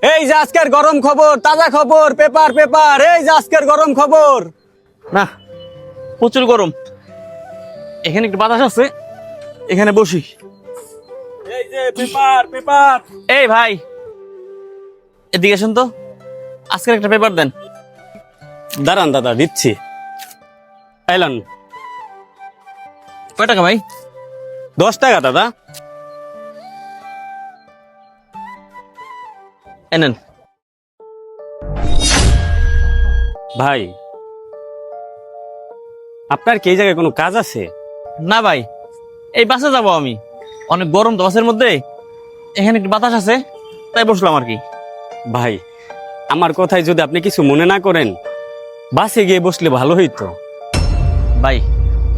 এই যে আজকের গরম খবর, তাজা খবর, পেপার পেপার, এই যে আজকের গরম খবর। না, প্রচুর গরম। এখানে একটু বাতাস আছে, এখানে বসি। এই যে পেপার পেপার। এই ভাই, এদিকে আসুন তো, আজকের একটা পেপার দেন। দাঁড়ান দাদা, দিচ্ছি। এলান। কয় টাকা ভাই? 10 টাকা দাদা। এনেন। ভাই, আপনার কি এই জায়গায় কোনো কাজ আছে? না ভাই, এই বাসে যাবো আমি, অনেক গরম তো বাসের মধ্যে, এখানে একটু বাতাস আছে তাই বসলাম আর কি। ভাই, আমার কথায় যদি আপনি কিছু মনে না করেন, বাসে গিয়ে বসলে ভালো হইতো। ভাই,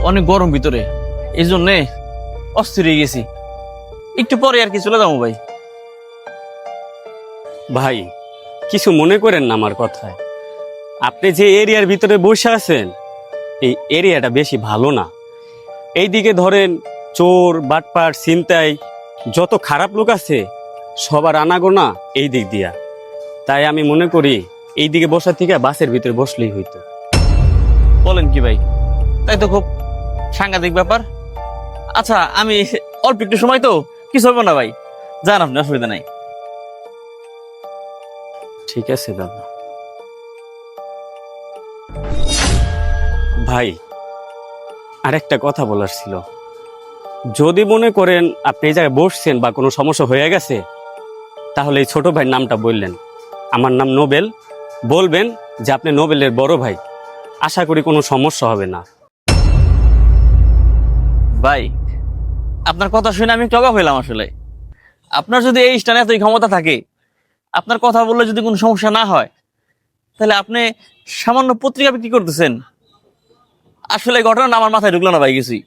অনেক গরম ভিতরে, এই জন্যে অস্থির হয়ে গেছি। একটু পরে আর কি চলে যাবো ভাই। ভাই, কিছু মনে করেন না আমার কথায়। আপনি যে এরিয়ার ভিতরে বসে আছেন, এই এরিয়াটা বেশি ভালো না। এইদিকে ধরেন চোর, বাটপার, ছিনতাই, যত খারাপ লোক আছে সবার আনাগোনা এই দিক দিয়া। তাই আমি মনে করি এই দিকে বসা থেকে বাসের ভিতরে বসলেই হইতো। বলেন কি ভাই? তাই তো খুব সাংঘাতিক ব্যাপার। আচ্ছা, আমি অল্প একটু সময় তো, কিছু হবে না ভাই, যান আপনি, অসুবিধা নাই। ঠিক আছে দাদা। ভাই, আরেকটা কথা বলার ছিল। যদি মনে করেন আপনি এই জায়গায় বসছেন বা কোনো সমস্যা হয়ে গেছে, তাহলে এই ছোট ভাইয়ের নামটা বললেন। আমার নাম নোবেল। বলবেন যে আপনি নোবেলের বড় ভাই। আশা করি কোনো সমস্যা হবে না। ভাই, আপনার কথা শুনে আমি একটু অবাক হইলাম আসলে। আপনার যদি এই স্টানে এতই ক্ষমতা থাকে, আপনার কথা বললে যদি কোনো সমস্যা না হয়, তাহলে আপনি সামান্য পত্রিকা বিক্রি করতেছেন। আসলে এই ঘটনাটা আমার মাথায় ঢুকলো না ভাই কিছুই।